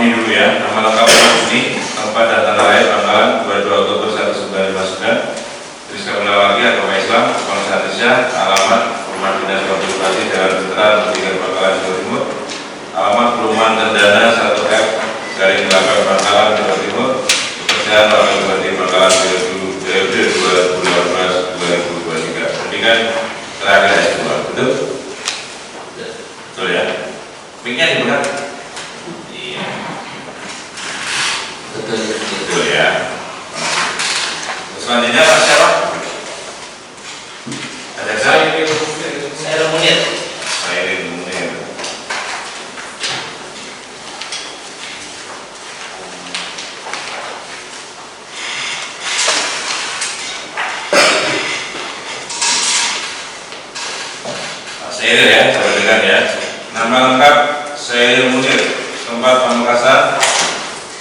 ini dulu ya. Nama lengkap ini, tempat dan tanggal lahir Bangkalan 22 Oktober 1959. Jenis kemenawaki agama Islam, bangsa Indonesia, alamat Rumah Dinas Konsultasi Jalan Veteran Tiga Bangkalan Jawa Timur, alamat Perumahan Cendana 1F Garing 8 Bangkalan Jawa Timur, pekerjaan Wakil Bupati Bangkalan periode 2018-2023. Pendidikan terakhir S2, betul? Betul ya? Mic-nya dibuka? Iya. Betul ya. Selanjutnya Pak siapa? Ada saya Munir. Saya Munir. Saya ya, coba dengar ya. Nama lengkap saya Munir, tempat Pamekasan,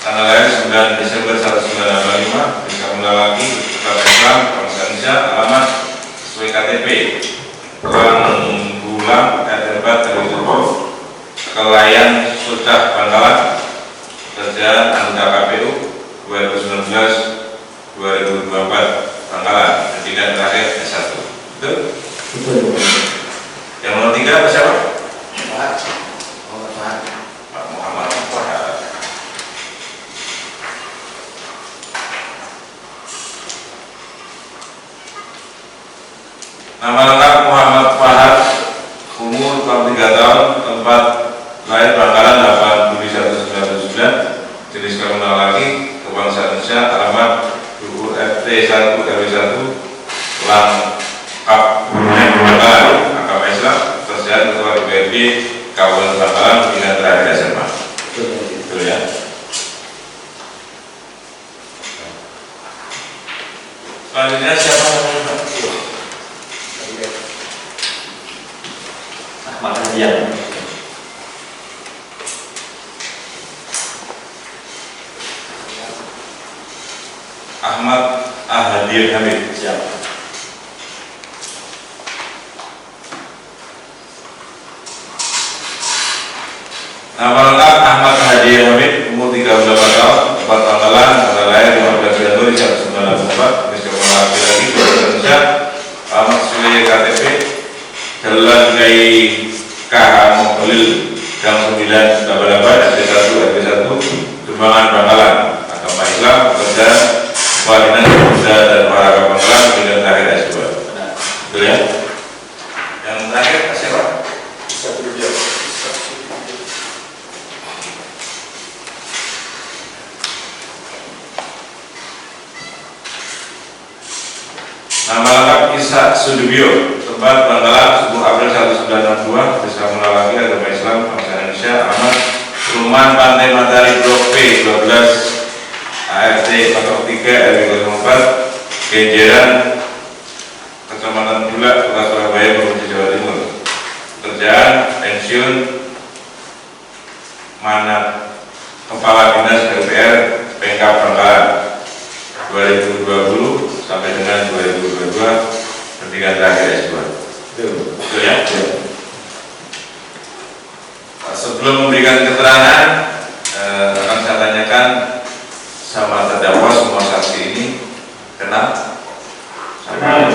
tanggal lahir 9 Desember 1985, jenis kelamin laki, agama Islam, bangsa Indonesia, alamat sesuai KTP, Tulang Bulang, RT 4 Terliturbo, Kelayan Sudah Bangkalan, kerjaan anggota KPU 2019-2024 Bangkalan, pendidikan terakhir S1. Betul? Betul. Yang nomor 3 apa siapa? Pak Muhammad Fahad. Nama lengkap Muhammad Fahad, umur 43 tahun, tempat lahir Bangkalan 8 Juli 1979, jenis kelamin laki, kebangsaan Indonesia, alamat UU RT 1 RW 1 Langkap Bangkalan, agama Islam, kerjaan ketua DPRD Kabupaten Bangkalan, pendidikan terakhir SMA. Betul ya? Selanjutnya siapa namanya? Ahmad Hadian. Ahmad Ahadian Hamid. Siap. Nama lengkap Ahmad Hadian Hamid, umur 38 tahun, tempat Bangkalan, tanggal lahir 15 Januari 1984, jenis kelamin laki-laki, bangsa Indonesia, alamat sesuai KTP, Jalan Kiai KH Mokolil, Gang 9 88 RT 1 RW 1 Jumbangan Bangkalan, agama Islam, pekerjaan Kepala Dinas Pemuda dan Olahraga Bangkalan, pendidikan terakhir S2. Betul ya? Yang terakhir siapa? Nama lengkap Ishak Sudibyo, tempat Bangkalan, 10 April 1962, jenis kelamin laki, agama Islam, bangsa Indonesia, alamat Perumahan Pantai Matahari Blok P 12 ART 03 RW 04 Genjeran Kecamatan Bulak, Kota Surabaya, Provinsi Jawa Timur. Pekerjaan pensiun Manat Kepala Dinas PUPR Pemkab Bangkalan 2020 sampai dengan 2022, pendidikan terakhir S2. Betul ya? Sebelum memberikan keterangan, akan saya tanyakan sama terdakwa semua saksi ini kenal? Sama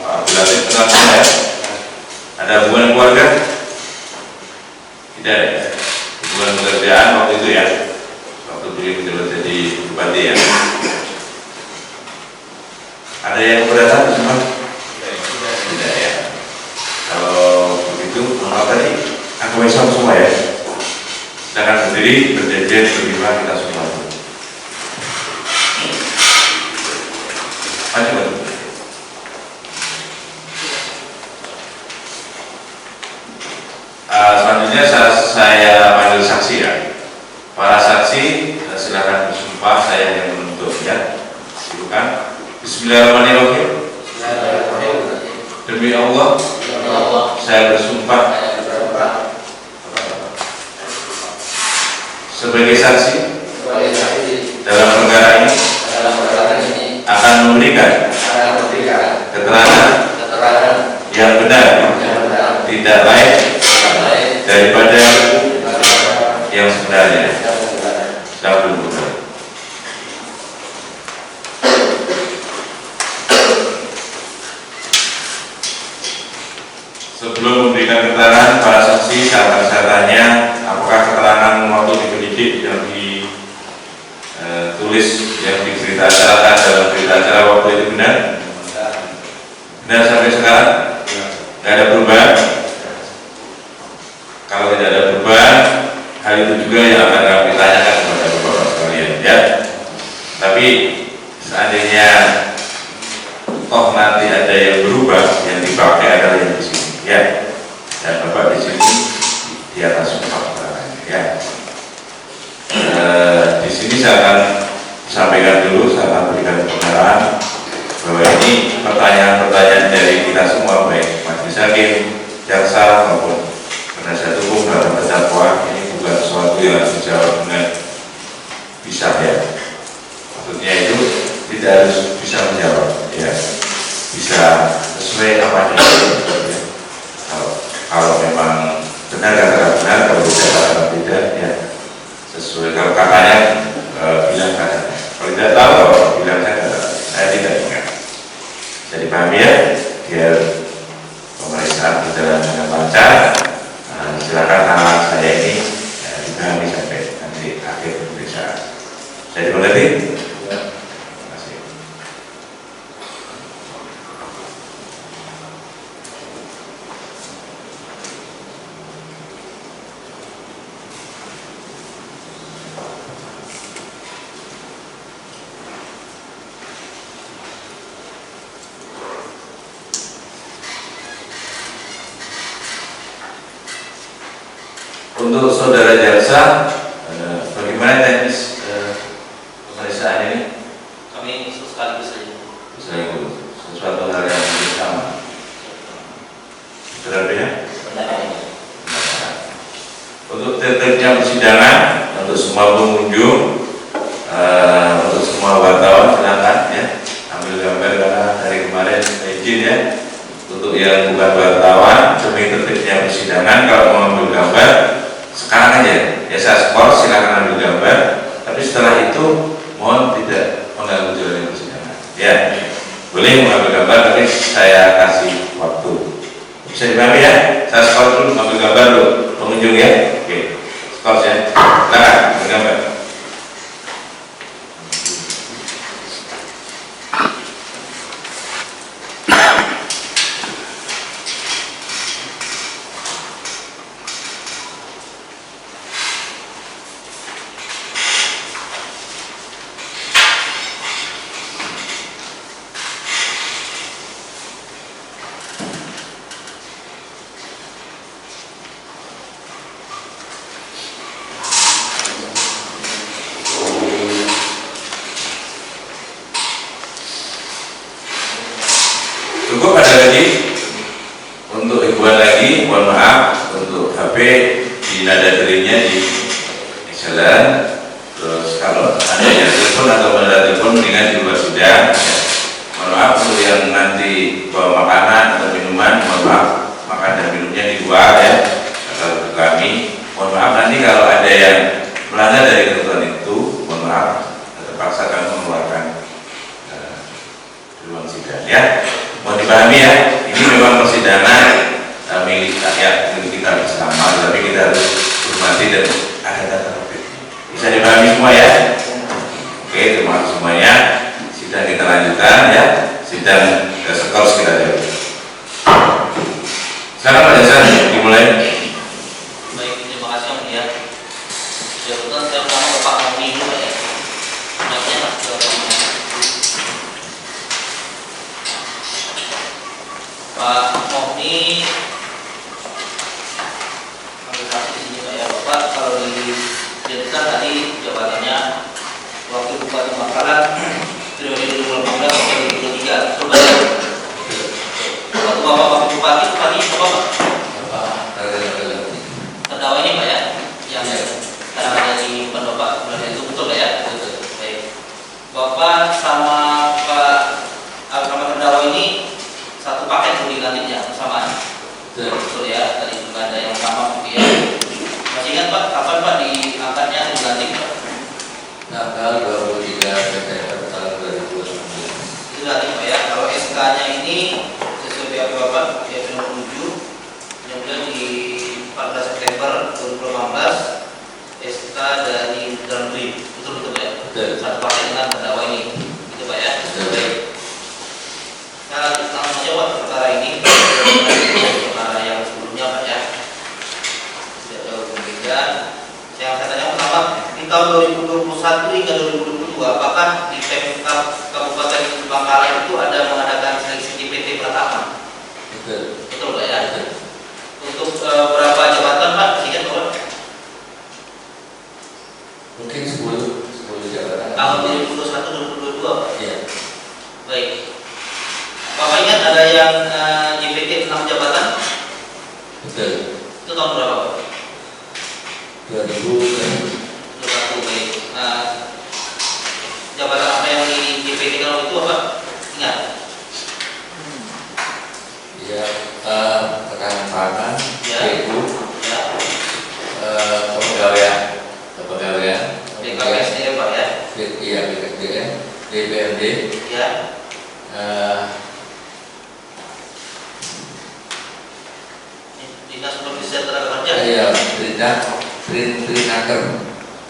Pak Abdul Latif kenal semua ya? Ada hubungan keluarga? Tidak ya? Hubungan pekerjaan waktu itu ya? Waktu beliau menjabat jadi bupati ya? Ada yang keberatan semua? Tidak ya? Kalau begitu, maaf tadi agama Islam semua ya? Silakan berdiri, berjejer, berdiri kita semua. Maju. Selanjutnya saya panggil saksi ya. Para saksi silakan bersumpah, saya yang menuntut ya. Silakan. Bismillahirrahmanirrahim. Demi Allah, saya bersumpah sebagai saksi dalam perkara ini akan memberikan keterangan yang benar, tidak lain daripada yang tertulis yang di berita acara dalam berita acara waktu itu benar? Benar sampai sekarang? Tidak ada perubahan? Kalau tidak ada perubahan, hal itu juga yang akan kami tanyakan kepada Bapak sekalian, ya. Tapi seandainya toh nanti ada yang berubah, yang dipakai adalah yang di sini, ya. Dan Bapak di sini di atas ya. Di sini saya akan sampaikan dulu, saya akan berikan pengarahan bahwa ini pertanyaan-pertanyaan dari kita semua, baik majelis hakim, jaksa maupun penasihat hukum dalam terdakwa. Ini bukan sesuatu yang harus dijawab dengan bisa, ya. Maksudnya itu tidak harus bisa menjawab, ya. Bisa sesuai apa yang ya. Kalau memang benar katakan benar, kalau tidak katakan tidak, ya. Sesuai kalau katanya bilang katanya. Kalau tidak tahu, kalau bilang saya tidak ingat. Jadi pahami, ya, biar pemeriksaan berjalan dengan lancar. Silakan anak saya ini dipahami sampai nanti akhir pemeriksaan. Saya dimengerti? Ya. Terima kasih. Untuk saudara jaksa, bagaimana teknis pemeriksaan ini? Kami sekaligus saja. Sekaligus, sesuatu hal yang sama. Saudara, untuk tertibnya persidangan, untuk semua pengunjung, untuk semua wartawan, silakan, ya, ambil gambar karena dari kemarin izin, ya. Untuk yang bukan wartawan, demi tertibnya persidangan, kalau mau ambil gambar sekarang aja, ya, saya skor, silakan ambil gambar. Tapi setelah itu mohon tidak mengganggu jalannya persidangan, ya. Boleh mengambil gambar, tapi saya kasih waktu. Bisa dipahami, ya? Saya skor dulu, ambil gambar dulu pengunjung, ya. Oke, skor, ya. Silakan ambil gambar. Cukup, ada lagi? Untuk hiburan lagi, mohon maaf, untuk HP di nada derinya di jalan. Terus kalau ada yang telepon atau menada telepon, mendingan di luar sidang, ya. Mohon maaf untuk yang nanti bawa makanan atau minuman, mohon maaf, makan dan minumnya di luar, ya. Atau kami, mohon maaf nanti kalau ada yang melanggar dari ketentuan itu, mohon maaf, terpaksa kami mengeluarkan ruang sidang, ya. Mau dipahami, ya, ini memang persidangan milik rakyat, milik kita bersama, tapi kita harus hormati dan ada tata tertib. Bisa dipahami semua, ya? Oke, terima kasih semuanya. Sidang kita lanjutkan, ya. Sidang skor kita jauh. Sekarang Pak Jasan dimulai. Baik, terima kasih Om, ya. Jabatan saya pertama Bapak Mami dulu, ya. Pak Mohni ambil saksi di sini, Pak, ya. Bapak kalau dijadikan tadi jabatannya waktu Bupati Bangkalan periode 2018 sampai 2023. Coba ya. Waktu Bapak Wakil Bupati apa, Pak? Terdakwa ini, Pak, ya. Yang sekarang ada di pendopak itu betul, Pak, ya? Betul. Baik. Bapak sama Pak sama terdakwa ini satu paket dilantiknya bersamaan. Betul, ya, tadi juga ada yang sama mungkin, ya. Masih ingat Pak, kapan Pak diangkatnya atau dilantik, Pak? Tanggal 23 September tahun 2019. Itu nanti, Pak, ya. Kalau SK-nya ini sesuai BAP Bapak, BAP nomor 7 yang kemudian di 14 September 2018 SK dari Dalam Negeri. Betul, ya? Betul. Satu paket, dengan terdakwa ini, gitu Pak ya. Betul. Baik. Saya langsung saja Pak perkara ini, perkara yang sebelumnya Pak ya. Tidak jauh berbeda. Yang saya tanya pertama, di tahun 2021 hingga 2022, apakah di Pemkab Kabupaten Bangkalan itu ada mengadakan seleksi DPT pertama? Betul. Betul Pak ya. Untuk berapa jabatan Pak? Ingat Pak? Mungkin 10 jabatan. Tahun 2021 2022 Pak. Iya. Baik. Bapak ingat ada yang JPT 6 jabatan? Betul. Itu tahun berapa Pak? 2000. 21. Baik. Jabatan apa yang di JPT kalau itu apa? Ingat? Ya, ketahanan pangan, Ya. PU, Ya. kepegawaian, BKPSDM Pak ya? iya BKPSDM, DPRD, Ya. Dinas Perindustrian Tenaga Kerja. iya Trinaker.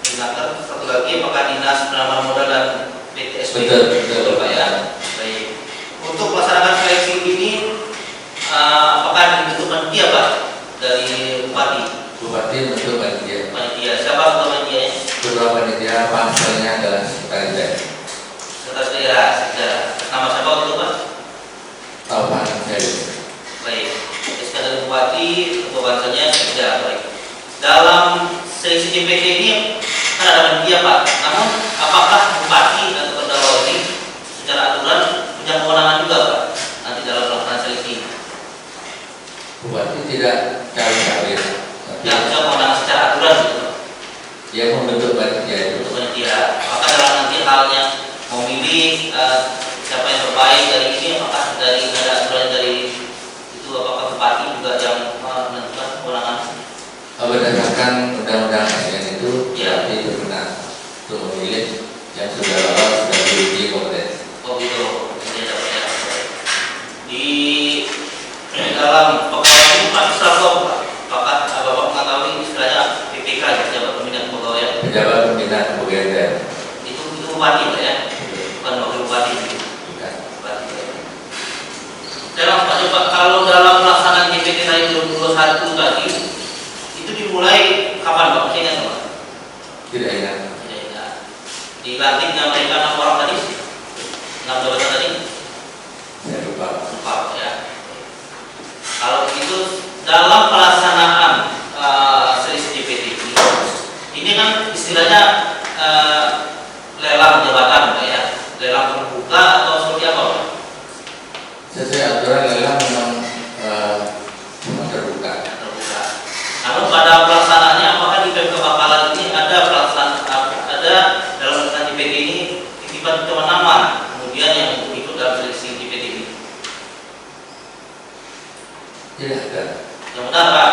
Dinaker. Satu lagi apakah Dinas Penanaman Modal dan PTSB? Betul. Pak ya. Baik. Untuk melaksanakan seleksi ini, apakah dibentuk panitia Pak dari Bupati? Bupati bentuk panitia. Panitia. Siapa ketua panitianya? Ketua panitia panselnya adalah sekretaris daerah. Sekretaris daerah. Sekda. Nama siapa waktu itu Pak? Taufan Syed. Baik. SK dari Bupati, ketua panselnya Sekda. Baik. Dalam seleksi JPT ini kan ada panitia Pak. Namun apakah Bupati atau terdakwa ini secara aturan punya kewenangan juga Pak nanti dalam pelaksanaan seleksi? Bupati tidak cawe-cawe, Yang punya kewenangan secara aturan gitu Pak. dia membentuk panitia itu. Untuk panitia. Apakah dalam nanti halnya memilih siapa yang terbaik dari ini, apakah dari ada aturan dari itu, apakah Bupati juga yang menentukan kewenangan? Berdasarkan undang-undang ASN itu, Ya. Bupati berwenang untuk memilih yang sudah lolos sudah diuji kompetensi. Oh gitu. Ini dapat ya. Di dalam pegawai ini Pak Islam Pak, apakah Bapak mengetahui istilahnya PPK, pejabat pembinaan kepegawaian? Pejabat pembinaan kepegawaian daerah. Itu Bupati Pak ya, bukan wakil Bupati. Bukan. Bupati. Saya langsung aja Pak, kalau dalam pelaksanaan JPT tahun 2021 tadi, itu dimulai kapan Pak? Masih ingat Pak? Tidak ingat. Tidak ingat. Dilantiknya mereka 6 orang tadi, 6 jabatan tadi. Saya lupa. Lupa ya. Kalau begitu dalam pelaksanaan seleksi JPT ini kan istilahnya lelang jabatan Pak ya, lelang terbuka atau seperti apa Pak? Sesuai aturan lelang memang terbuka. Terbuka. Namun pada pelaksanaannya apakah di Pemkab Bangkalan ini ada dalam pelaksanaan JPT ini titipan nama kemudian yang ikut dalam seleksi JPT ini? Tidak ada. Yang benar Pak,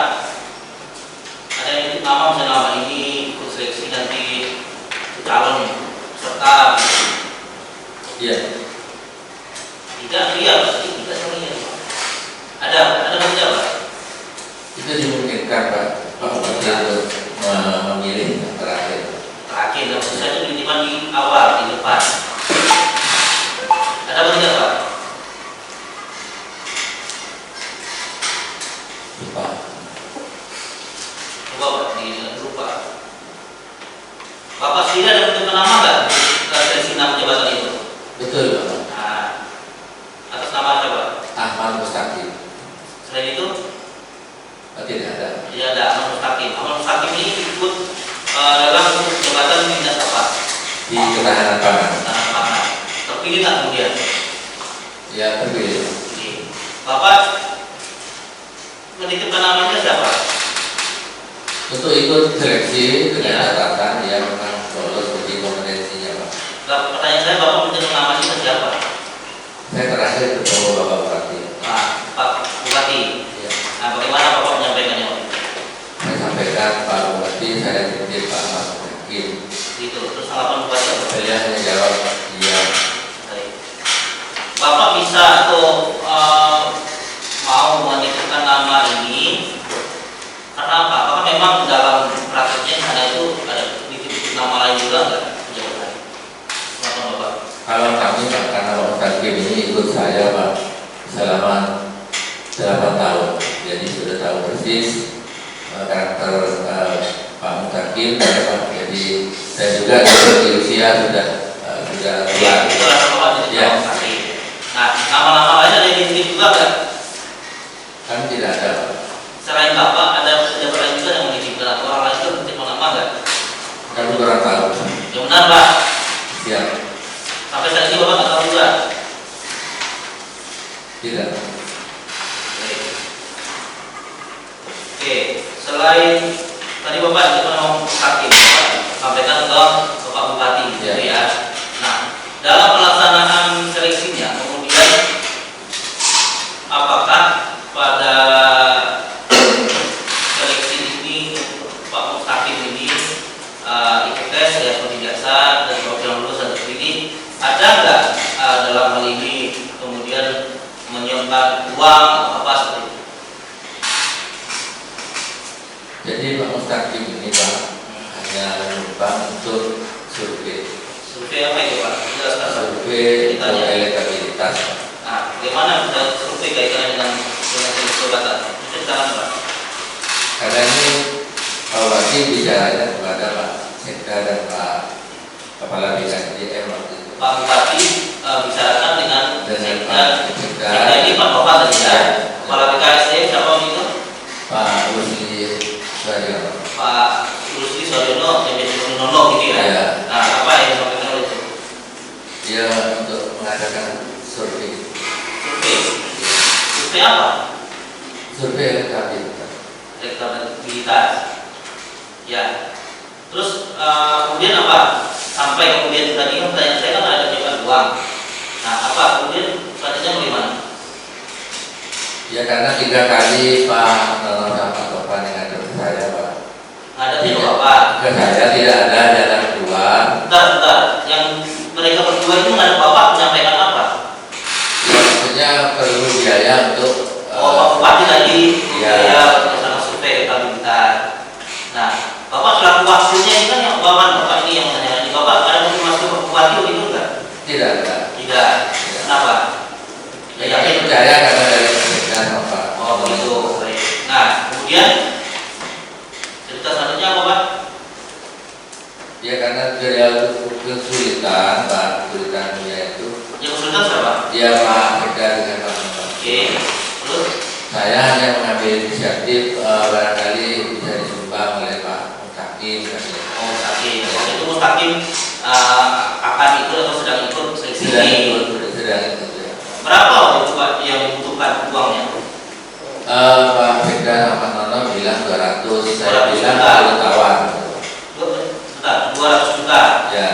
ada yang ikut nama misalnya nama ini ikut seleksi nanti calon serta Iya. tidak iya pasti tidak semuanya Pak. Ada saja Pak. Itu dimungkinkan Pak Bupati untuk memilih yang terakhir. Terakhir yang saya itu dititipan di awal di depan. Ada apa tidak Pak? Lupa. Coba Pak lupa. Bapak sendiri ada menentukan nama nggak seleksi nama jabatan itu? Betul Pak. Nah, atas nama siapa? Ahmad Mustaqim. Selain itu Tidak ada. tidak ada Ahmad Mustaqim. Ahmad Mustaqim ini ikut dalam jabatan dinas apa? Di ketahanan pangan. Tanah pangan. Terpilih nggak kemudian? Ya terpilih. Oke. Bapak menitipkan namanya siapa? Untuk ikut seleksi dengan catatan dia memang lolos uji kompetensinya Pak. Nah, pertanyaan saya, Bapak menitipkan namanya siapa? Saya terakhir ketemu Bapak Bupati. Nah, Pak Bupati. Ya. Nah, bagaimana Bapak menyampaikannya? Saya sampaikan Pak Bupati, saya titip Pak Ahmad Mustaqim. Gitu. Terus tanggapan Bupati apa? Saya hanya jawab iya. Baik. Bapak bisa atau mau menitipkan nama ini karena apa? Apakah memang dalam prakteknya ada itu ada dititip nama lain juga nggak? Jabatan. Kalau kami Pak, karena Pak Mustaqim ini ikut saya Pak selama 8 tahun, jadi sudah tahu persis karakter Pak Mustaqim ya Pak. Jadi saya juga di usia sudah tua. Ya. Nah, nama-nama lain ada yang dititip juga kan? Kan tidak ada Pak. Selain Bapak, ada pejabat lain juga yang menitipkan atau orang lain juga menitip nama nggak? Kami kurang tahu. Yang benar Pak. Siap. Sampai saat ini Bapak nggak tahu juga. Tidak. Oke, selain tadi Bapak juga ngomong hakim, Bapak sampaikan ke Bapak Bupati, gitu ya. Nah, dalam pelaksanaan seleksinya, kemudian apakah pada seleksi ini Pak Mustaqim ini ikut tes ya seperti biasa dan program lulus dan terpilih, ada nggak dalam hal ini kemudian menyimpan uang atau apa seperti itu? Jadi Pak Mustaqim ini Pak hanya menyumbang untuk survei. Survei apa itu Pak? Jelaskan. Survei untuk elektabilitas Pak. Nah, bagaimana bisa survei kaitannya dengan jabatan? Ceritakan Pak. Karena ini Pak Bupati bicaranya kepada Pak Sekda dan Pak Kepala BKSDM waktu itu. Pak Bupati bicarakan dengan Pak Sekda. Sekda ini Pak Bapak tadi ya. Kepala BKSDM siapa itu? Pak Rusli Suaryono. Pak Rusli Suaryono, jadi Nono gitu ya. Ya. Nah, apa yang disampaikan oleh itu? Dia untuk mengadakan survei. Survei. Survei apa? Survei elektabilitas. Elektabilitas. Ya. Terus kemudian apa? Sampai kemudian tadi kan pertanyaan saya kan ada jawaban uang. Nah, apa kemudian selanjutnya bagaimana? Ya karena 3 kali Pak Nono sama Pak Topan yang ada ke saya Pak. Ada tidak Bapak? Ke saya tidak ada jalan keluar. Bentar. Yang mereka berdua itu menghadap Bapak menyampaikan apa? Maksudnya perlu biaya untuk Pak Bupati tadi ya. biaya bersama survei elektabilitas. Nah, Bapak selaku wakilnya ini kan yang Bapak ini yang menanyakan. Bapak ada konfirmasi Pak Bupati begitu enggak? Tidak ada. Tidak. Kenapa? Ya kami percaya karena dari Sekda sama Pak. Oh begitu. Baik. Nah, kemudian cerita selanjutnya apa Pak? Ya karena beliau kesulitan Pak, kesulitan dia itu. Yang kesulitan siapa? Ya Pak Sekda dengan Pak Nono. Oke. Terus? Saya hanya mengambil inisiatif barangkali bisa disumbang oleh Pak Mustaqim. Oh Mustaqim. Waktu itu Mustaqim akan ikut atau sedang ikut seleksi Sedang ini? sedang ikut. Ya. Berapa waktu itu Pak yang dibutuhkan uangnya? Pak Sekda sama Pak Nono bilang 200, saya 200 bilang juta. perlu tawar. Bentar, 200 juta. Ya,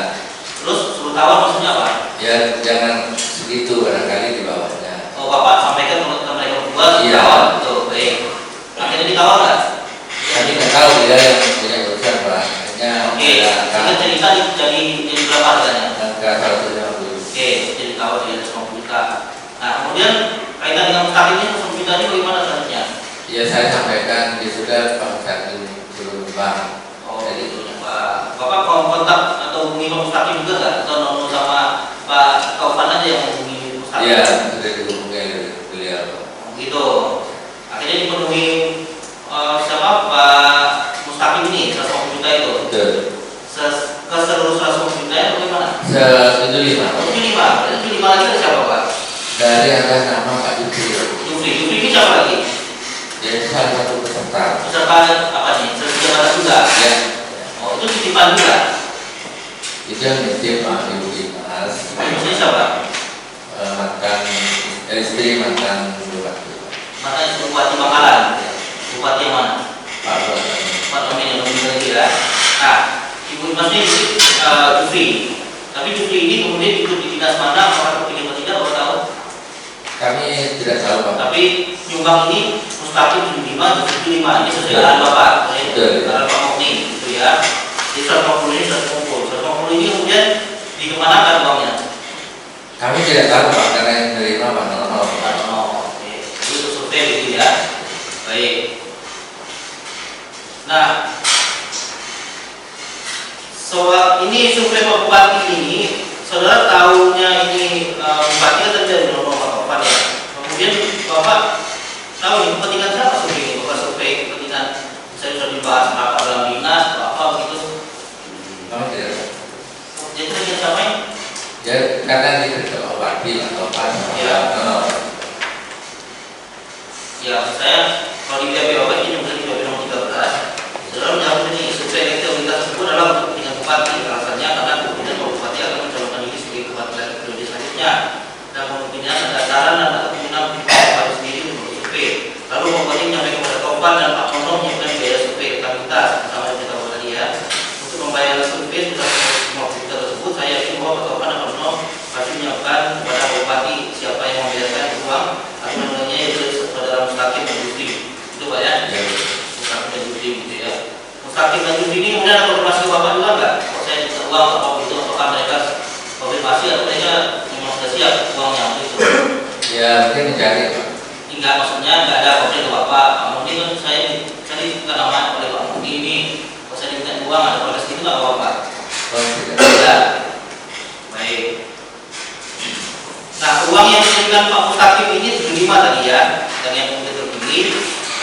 Terus suruh tawar maksudnya apa? ya jangan segitu barangkali di bawahnya. Oh Bapak sampaikan ke mereka berdua Iya. tawar. Tuh, baik. Akhirnya ditawar nggak? Kami nggak tahu dia yang punya urusan Pak. Hanya Oke. Sehingga cerita jadi berapa harganya? angka 150. Oke, jadi tawar di atas 50 juta. Nah kemudian kaitan dengan Mustaqim ini 50 juta ini bagaimana selanjutnya? Ya saya sampaikan dia sudah Pak Mustaqim turun bank. Oh gitu ya Pak. Bapak mau kontak atau hubungi Pak Mustaqim juga nggak? Atau Nono sama Pak Taufan aja yang menghubungi Mustaqim? Iya, sudah dihubungi oleh beliau. Gitu. Akhirnya dipenuhi siapa Pak Mustaqim ini 150 juta itu. Betul. Ke seluruh 150 juta itu bagaimana? 175. Oh, 75. Itu 5 lagi itu siapa Pak? Dari atas nama Pak Yudri. Jufri ini siapa lagi? Dia salah satu peserta. Peserta apa nih? Jabatan juga. Ya. Oh itu titipan juga. Itu yang nitip Pak Ibu Dimas. Maksudnya siapa? Mantan istri mantan bupati. Mantan Bupati Bangkalan. Bupati yang mana? Pak Bupati. Pak Amin yang nomor 3. Nah, Ibu Dimas ini Jufri. Tapi Jufri ini kemudian ikut di dinas mana? Apakah terpilih atau tidak? Bapak tahu? Kami tidak tahu Pak. Tapi nyumbang ini Mustaqim 75, Jufri 5. Ini sesuai dengan Bapak. Betul. Dengan Pak Mokni, gitu ya. Jadi 150 ini 150. 150 ini kemudian dikemanakan uangnya? Kami tidak tahu Pak karena yang menerima Pak Nono. Oke. Itu survei gitu ya. Baik. Nah, soal ini survei Pak Bupati ini, saudara tahunya karena ini terjawab wakil atau pas. Ya. Ya, saya kalau di BAP Bapak ini mungkin di BAP nomor 13 dalam jawab ini survei elektabilitas tersebut adalah untuk kepentingan bupati. Alasannya karena kemungkinan bupati akan mencalonkan diri sebagai bupati lagi periode selanjutnya dan kemungkinan ada saran dan kemungkinan bupati sendiri untuk survei. Lalu bupati menyampaikan kepada Topan dan Pak Nono menyiapkan biaya survei elektabilitas bersama dengan kita tadi ya. Untuk membayar survei sudah semua kita tersebut, saya yakin bahwa Pak Topan dan Pak Nono pasti menyiapkan kepada bupati siapa yang membayarkan uang atau namanya itu saudara Mustaqim dan Yusri. Itu Pak ya? Mustaqim dan Yusri gitu ya. Mustaqim dan Yusri ini kemudian ada konfirmasi Bapak juga enggak? Kalau saya minta uang atau itu apakah mereka konfirmasi atau mereka memang sudah siap uangnya untuk itu? Ya mungkin mencari Pak. Enggak, maksudnya enggak ada komplain ke Bapak. Pak Mudi kan saya cari bukan nama oleh Pak Mudi ini. Kalau saya minta uang ada proses itu enggak Bapak? Tidak. Baik. Nah, uang yang diberikan Pak Mustaqim ini 75 tadi ya, dan yang kemudian terpilih.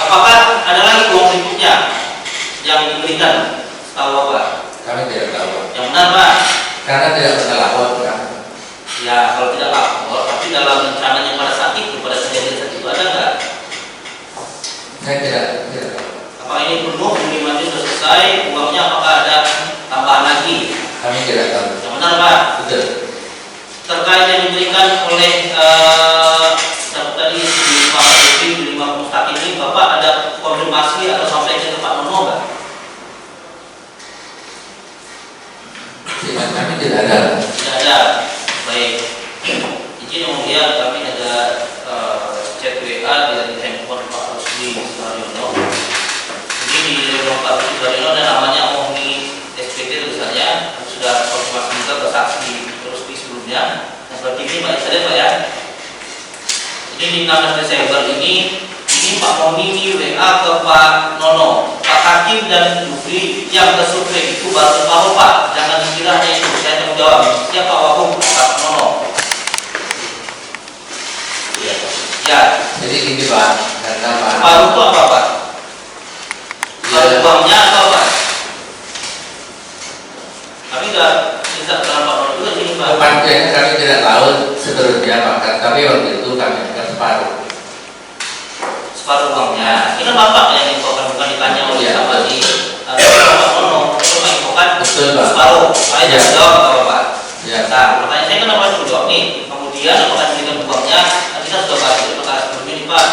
Apakah ada lagi uang berikutnya yang diberikan? Tahu Bapak? Kami tidak tahu. Yang benar Pak? Karena tidak pernah lapor kan. Ya, kalau tidak lapor, tapi dalam rencananya pada saat itu, pada kejadian saat itu ada nggak? Saya tidak tahu. Apakah ini penuh, 75 itu sudah selesai, uangnya apakah ada tambahan lagi? Kami tidak tahu. Yang benar Pak? Betul. Terkait yang diberikan oleh tadi di Pak Yusri, di Pak Mustaqim ini, Bapak ada konfirmasi atau sampaikan ke Pak Nono nggak? Kami tidak ada. Tidak ada. Baik. Izin kemudian kami ada chat WA dari handphone Pak Rusdi Suharyono. Ini di rumah Pak Rusdi Suharyono dan namanya Ohni SPT tulisannya, sudah konfirmasi juga ke saksi Rusdi sebelumnya. Nah, seperti ini Pak Isade Pak ya. Ini di 16 Desember ini Pak Moni ini WA ke Pak Nono, Pak Hakim dan Yufri yang tersurvei itu baru tahu Pak, jangan dikira hanya itu. Saya tanggung jawab. Siapa Wakum? Pak Nono. Ya. Ya. Jadi gini Pak, karena Pak. Baru itu apa Pak? Baru uangnya atau apa? Kami nggak bisa kenal Pak Nono juga sini Pak. Kepastiannya kami tidak tahu seterusnya Pak, tapi waktu itu kami akan separuh. Separuh uangnya. Ini kan Bapak yang infokan, bukan ditanya oleh sama di Pak Nono. Bapak infokan separuh. Saya jangan jawab Pak Bapak. Ya. Nah, pertanyaan saya kenapa harus jawab nih? Kemudian apakah diberikan uangnya? Nanti kita sudah bahas di perkara sebelumnya nih Pak.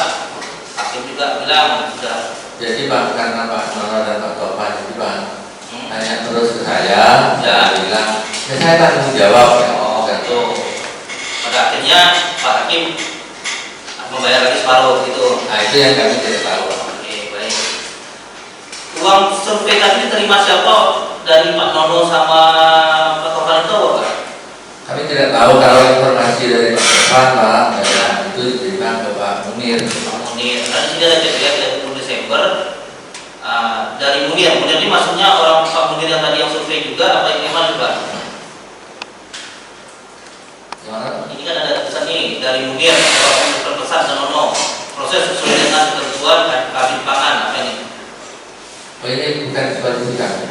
Hakim juga bilang sudah. Jadi Pak, karena Pak Nono dan Pak Topan itu Pak tanya terus ke saya, Ya. bilang, ya saya tanggung jawab ya. Oh, gitu. Pada akhirnya Pak Hakim membayar lagi separuh gitu. Nah itu yang kami tidak tahu. Oke, baik. Uang survei tadi diterima siapa dari Pak Nono sama Pak Topan itu apa Pak? Kami tidak tahu kalau informasi dari Pak Topan Pak, ya, itu diterima ke Pak Munir. Pak Munir. Tadi sini ada cek ya 30 Desember dari Munir. Munir ini maksudnya orang Pak Munir yang tadi yang survei juga apa yang gimana Pak? Gimana? Ini kan ada tulisan nih dari Munir, Pak Pesan dan Nono. Proses sesuai dengan ketentuan Kabin Pangan apa ini? Oh ini bukan seperti kami.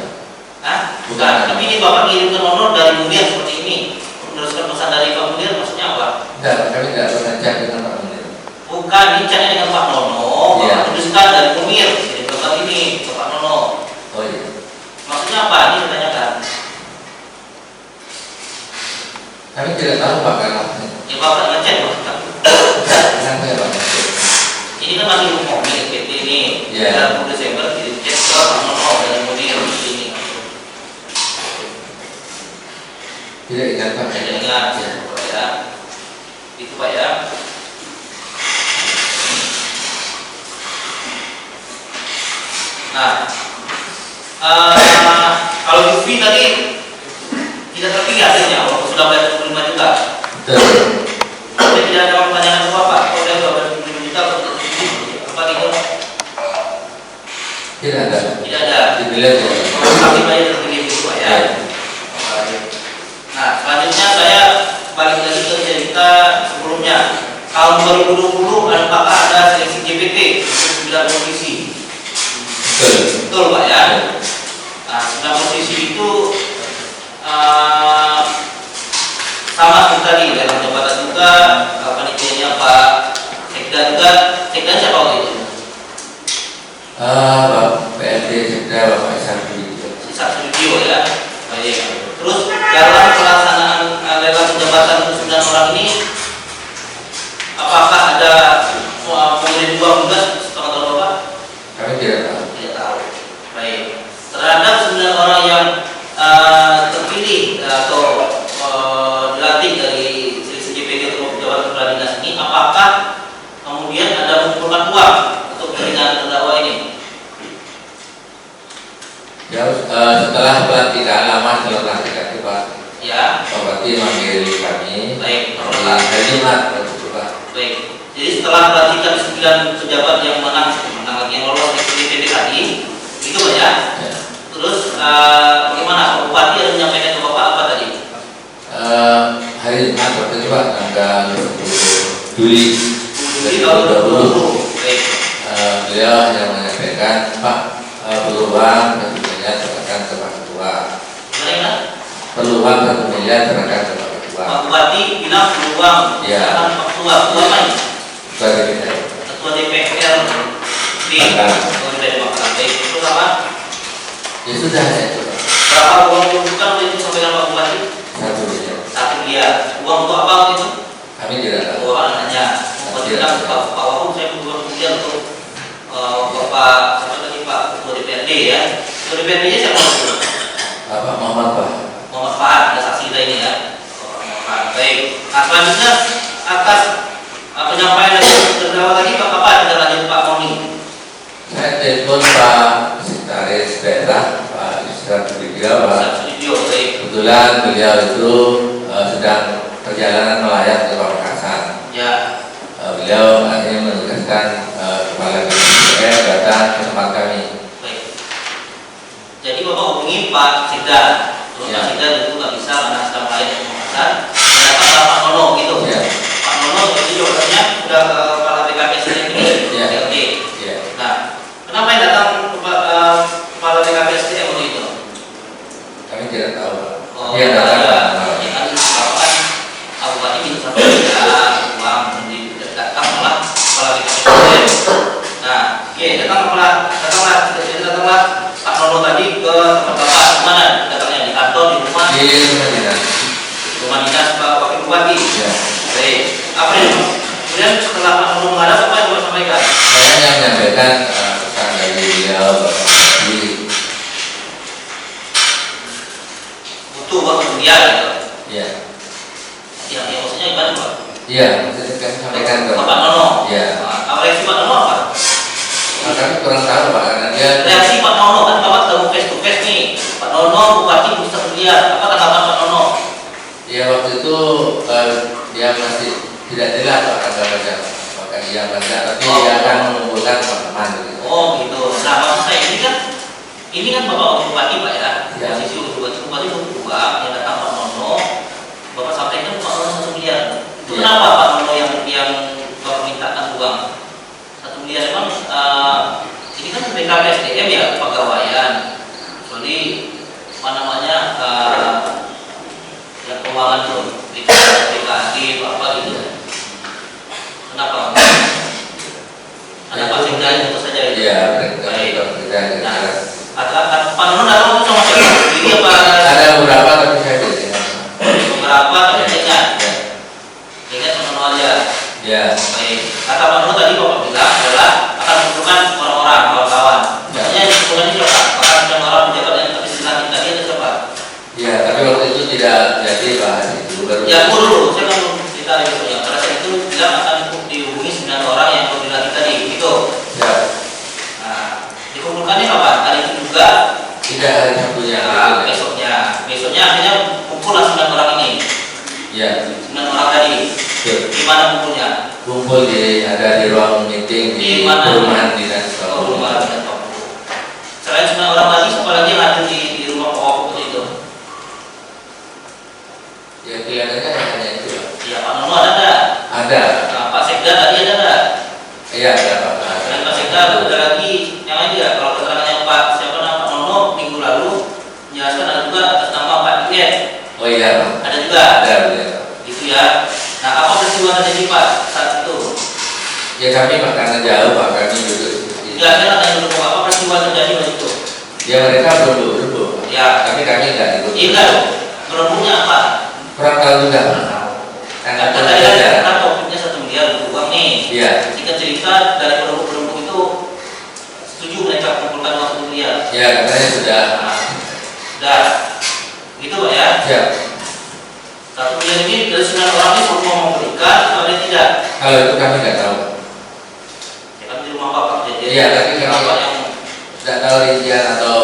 Hah? Bukan. Tapi ini Bapak kirim ke Nono dari Munir seperti ini. Meneruskan pesan dari Pak Munir maksudnya apa? Tidak, kami tidak pernah cek dengan Pak Munir. Bukan, ini chatnya dengan Pak Nono. Iya. Bapak tuliskan dari Munir. Jadi Bapak ini ke Pak Nono. Oh iya. Maksudnya apa? Ini ditanyakan. Kami tidak tahu Pak karena. Ya Bapak ngecek Pak. Kenapa ya Pak? Ini kan masih umum nih SPT ini. Iya. 30 Desember dicek ke Pak Nono dari Munir ini. Tidak ingat Pak. Saya ingat ya Pak ya. Itu Pak ya. Nah, kalau Yufri tadi tidak terpilih hasilnya, walaupun sudah bayar 25 juta. Betul. Saya tidak ada pertanyaan ke Bapak. Kalau saya sudah bayar 25 juta, apa itu? Tidak ada. Tidak ada. Dilihat ya. Tapi bayar terpilih itu Pak ya. Nah, selanjutnya saya balik lagi ke cerita sebelumnya. Tahun 2020 apakah ada seleksi GPT untuk 9 posisi? Betul. Betul Pak ya. Nah, 9 posisi itu sama kita tadi dalam jabatan juga, panitianya Pak Sekda juga. Sekda siapa waktu itu? Bapak PLT Sekda Bapak Studio ya. Baik. Terus dalam pelaksanaan lelang jabatan untuk 9 orang ini, apakah ada pemilihan 2 setengah tahun Bapak? Kami tidak tahu. Tidak tahu. Baik. Terhadap 9 orang yang terpilih atau dilantik dari seleksi JPT atau jabatan kepala dinas ini, apakah kemudian ada mengumpulkan uang untuk kepentingan terdakwa ini? Ya, setelah pelantikan lama setelah pelantikan itu Pak, Ya. Pak Bupati memanggil kami. Baik. Hari Jumat Pak. Baik. Jadi setelah pelantikan 9 pejabat yang menang lagi yang lolos di JPT tadi, itu Pak ya. Ya. Terus bagaimana Pak Bupati ada menyampaikan ke Bapak apa tadi? Hari Jumat waktu itu Pak, tanggal 20 Juli Tahun 2020. Baik. beliau yang menyampaikan Pak, peluang 1 miliar serahkan ke Pak Ketua. Bagaimana? Peluang 1 miliar serahkan ke Pak Ketua. Pak Bupati bilang peluang Ya. akan Pak Ketua apa ini? Ketua DPR di Makassar. Baik. Terus apa? Ya sudah ya itu Pak. Berapa uang yang bukan waktu itu sampaikan Pak Bupati? 1 miliar. 1 miliar. Uang untuk apa waktu itu? Kami tidak tahu. Orang nanya. Mau bilang Pak Wahyu saya butuh kemudian untuk Bapak siapa tadi Pak Ketua DPRD ya. Ketua DPRD nya siapa? Bapak Muhammad Pak. Muhammad Fahad, ada saksi kita ini ya. Muhammad. Baik. Nah, selanjutnya atas penyampaian dari terdakwa tadi Pak apa ada lanjut Pak Moni? Saya telepon Pak Sekretaris Daerah Pak Isra Studio Pak. Studio, baik. Kebetulan beliau itu sedang perjalanan melayang ke Makassar. Ya. Beliau akhirnya menugaskan kepala DPR datang ke tempat kami. Baik. Jadi Bapak hubungi Pak Sekda. Terus Pak Ya. Sekda itu nggak bisa karena sedang melayang ke Makassar. Ternyata Pak Nono gitu. Ya. Pak Nono jadi jawabannya udah ke kepala BKPS ini. Ya. LT. Ya. Nah, kenapa yang datang kepala BKPS waktu itu? Kami tidak tahu. Oh, Dia datang. yang tadi disebutkan Abu Bupati minta 1 miliar uang datang malah kepala BKPS. Nah, oke, datanglah Pak Nono tadi ke tempat Bapak di mana? Datangnya di kantor, di rumah, Di rumah dinas. rumah dinas Pak Wakil Bupati. Ya. Baik. Apa ini? Kemudian setelah Pak Nono menghadap apa yang Bapak sampaikan? Saya yang menyampaikan pesan dari beliau Bapak Bupati. Butuh uang miliar gitu. Ya. Ya, maksudnya gimana Pak? Iya, maksudnya kami sampaikan ke Pak Nono. Ya. Nah, reaksi Pak Nono apa? Nah, kami kurang tahu Pak karena dia Reaksi Pak Nono kan Bapak ketemu face to face nih. Pak Nono Bupati bisa melihat apa tanggapan Pak Nono? ya waktu itu dia masih tidak jelas Pak kabarnya apakah dia baca tapi Oh. dia akan mengumpulkan teman-teman gitu. Oh gitu. Nah maksud saya ini kan Bapak Bupati Pak ya. Ya. Posisi Bupati berdua yang datang Pak Nono. Bapak sampaikan Pak Nono 1 miliar. Itu Ya. kenapa Pak Nono yang Bapak mintakan uang 1 miliar emang ini kan BKPSDM ya kepegawaian. Kecuali apa namanya yang keuangan tuh BKD apa gitu. Kenapa? Ada Pak Sekda itu saja itu. Iya, Baik. kita Nah, Pak Nono datang itu sama siapa? Ini apa? ada beberapa tapi saya tidak ingat. Beberapa tapi tidak ingat. Ya. Ingat Pak Nono aja. Ya. Baik. Kata Pak Nono tadi Bapak bilang adalah akan mengumpulkan orang-orang kawan-kawan. Maksudnya yang mengumpulkan ini siapa? Akan ada orang pejabat yang tadi silakan tadi ada siapa? Ya, tapi waktu itu tidak jadi bahas itu baru. Ya dulu saya kan cerita itu yang pada saat itu bilang akan dihubungi 9 orang yang koordinasi tadi gitu. Ya. Nah, dikumpulkannya kapan? Hari itu juga. Tidak hari Sabtunya. Nah, besoknya akhirnya kumpullah 9 orang ini. Ya. 9 orang tadi. Betul. Di mana kumpulnya? Kumpul ada di ruang meeting di Di mana? perumahan dinas Pak Oh, Bupati. rumah dan Pak. Selain 9 orang tadi, siapa lagi yang ada di rumah Pak Wakil itu? Ya kelihatannya hanya itu Pak. Iya, Pak Nono ada nggak? Ada. Nah, Pak Sekda tadi ada nggak? Iya ada Pak. Selain Pak Sekda ada lagi yang lain nggak? Kalau keterangannya Pak siapa nama Pak Nono minggu lalu menjelaskan ada juga atas nama Pak Iet. Oh iya Pak. Ada juga. Ada ya. Gitu ya. ya. Nah, apa peristiwa terjadi Pak saat itu? Ya kami Pak, karena jauh Pak, kami duduk seperti itu. Ya, saya tanya dulu apa peristiwa terjadi waktu itu? Ya mereka berembuk-rembuk, Ya. tapi kami nggak ikut. Iya, berembuknya apa? Kurang tahu juga. Karena Kan topiknya 1 miliar uang nih. Iya. Kita cerita dari berembuk-berembuk itu setuju mereka kumpulkan uang 1 miliar. Ya katanya sudah. Sudah. Gitu Pak ya? Ya. 1 miliar ini dari 9 orang ini semua mau berikan atau dia tidak? Kalau itu kami nggak tahu. Ya kan di rumah Bapak jadi. Iya, tapi kalau Bapak yang nggak tahu rincian atau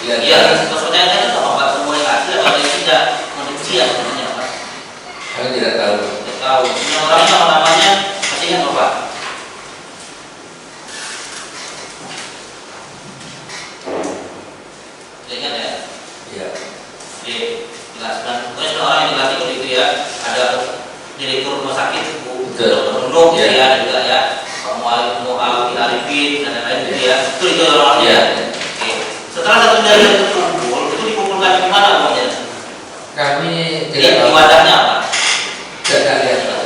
iya, maksudnya kan itu Bapak semua yang kasih atau dia tidak mencuci ya sebenarnya Pak? kami tidak tahu. Tidak tahu. 9 orang ini namanya masih ingat Bapak? Tidak ingat ya? Iya. Oke, jelaskan. Pokoknya 9 orang yang dilatih itu ya, ada direktur rumah sakit, Bu Nurul, Iya. ya, juga ya, Pak Muawiyah Arifin dan lain-lain gitu ya. Itu orang ya. Oke. Setelah 1 miliar itu kumpul, itu dikumpulkan di mana uangnya? Kami Di tidak tahu. wadahnya apa? Tidak lihat Pak.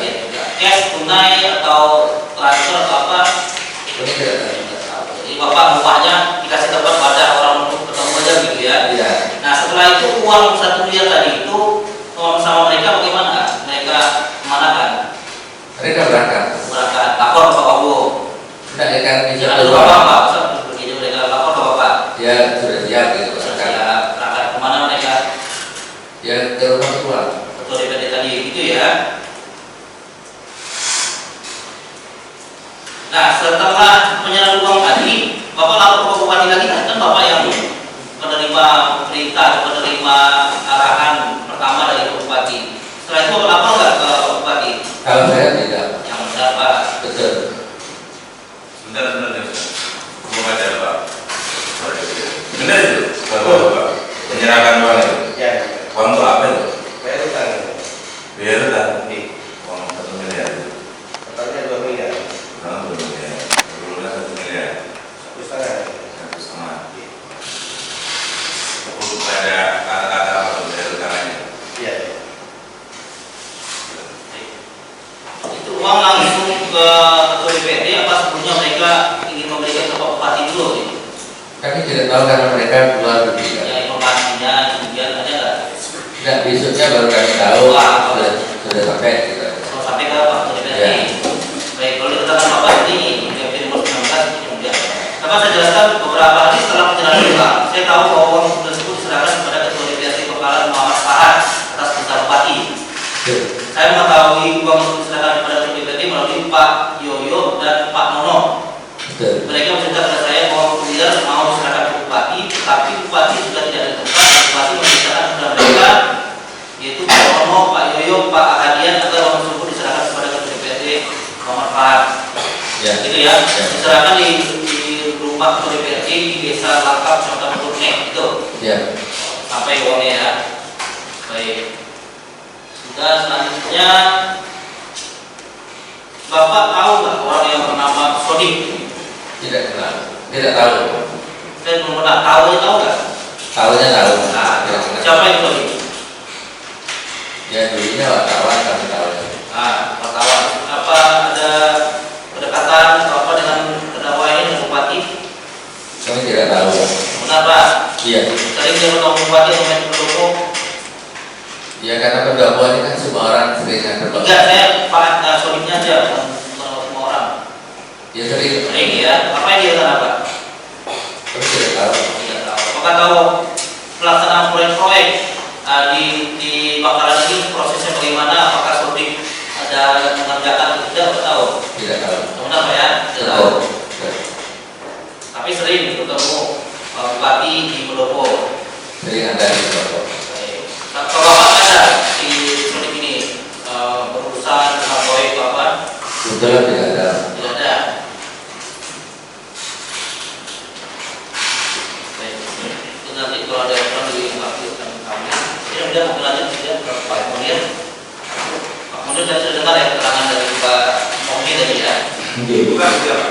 Cash, tunai atau transfer atau apa? Kami tidak tahu. Jadi Bapak rumahnya dikasih tempat wadah orang untuk ketemu aja gitu ya. Iya. Nah setelah itu uang 1 miliar tadi itu sama mereka bagaimana? Mereka kemanakan? Mereka berangkat. Berangkat lapor ke Pak Prabowo. Tidak ya kan bisa Jangan lupa Bapak, begitu mereka lapor ke Bapak. Ya sudah siap gitu. Berangkat, berangkat kemana mereka? Ya ke rumah tua. Ketua DPD tadi gitu ya. Nah setelah menyerah uang tadi, Bapak lapor ke Bupati lagi kan Bapak yang menerima perintah, menerima arahan pertama dari Bupati. Setelah itu Bapak lapor nggak ke Bupati? Kalau saya tidak. Yang benar Pak. Betul. Sebentar. Mau baca Pak. Benar itu, Bapak. Menyerahkan uang itu. Ya, Uang itu apa itu? bayar utang. Biar udah. Nih, Uang 1 miliar. totalnya 2 miliar. Uang 2 miliar. Dulunya 1 miliar. 1,5. 1,5. Untuk ada kata-kata apa tuh bayar utangannya? Iya. Itu uang langsung ke Ketua DPD apa sebelumnya mereka ingin memberikan ke Pak Bupati dulu? Gitu? Kami tidak tahu karena mereka keluar bertiga. Ya informasinya kemudian ada nggak? Tidak, besoknya baru kami tahu. Sudah sampai gitu. Kalau sampai ke Pak Ketua DPD. Ya. Baik, kalau dikatakan Bapak ini DPD nomor 19 ini kemudian. Dapat saya jelaskan beberapa hari setelah penjelasan Pak, saya tahu bahwa uang tersebut diserahkan kepada Ketua DPD Bekalan Muhammad Farhan atas perintah Bupati. Saya mengetahui uang tersebut diserahkan kepada Ketua DPD melalui Pak Yoyo dan Pak Nono. Betul. Mereka bercerita kepada saya bahwa miliar mau diserahkan ke Bupati, tapi Bupati sudah tidak ada tempat. Bupati memerintahkan kepada mereka, yaitu Pak Nono, Pak Yoyo, Pak Ahadian agar uang tersebut diserahkan kepada Ketua DPD Muhammad Farhan. Ya. Gitu ya, diserahkan di rumah Ketua DPRD di Desa Langkap, Kecamatan Turnek itu. Ya. Sampai uangnya ya. Baik. Sudah selanjutnya Bapak tahu nggak orang yang bernama Sodik? Tidak kenal. Tidak tahu. Saya belum pernah tahu nggak? Tahunya tahu. Nah, Tidak kenal. siapa yang Sodik? Ya dulunya wartawan kami tahu. Nah, wartawan. Apa ada kedekatan atau apa dengan terdakwa ini dengan Bupati? Kami tidak tahu. Benar Pak? Iya. Sering dia bertemu Bupati atau main pendukung? Ya karena pendakwa ini kan semua orang sering yang Enggak, terbaik. saya Pak Sodiknya aja, bukan semua orang. Ya sering. Sering ya. Apa yang dia tahu Pak? Kami tidak tahu. Tidak tahu. Apakah tahu pelaksanaan proyek-proyek di Bakalan ini prosesnya bagaimana? Apakah Sodik ada mengerjakan atau tidak? Tahu? Tidak tahu. Benar Pak ya? Tidak tahu. Betul. Tapi sering ketemu Pak Bupati di Muldoko. Sering ada di Bogor. Kalau Bapak ada di Sodik ini berurusan dengan proyek Bapak? Kebetulan tidak ada. Tidak ada. Baik. Itu nanti kalau ada orang di waktu kami. Ini udah mau lanjut sudah Pak Munir. Pak Munir saya sudah dengar ya keterangan dari Pak Momi tadi ya. Bukan siapa?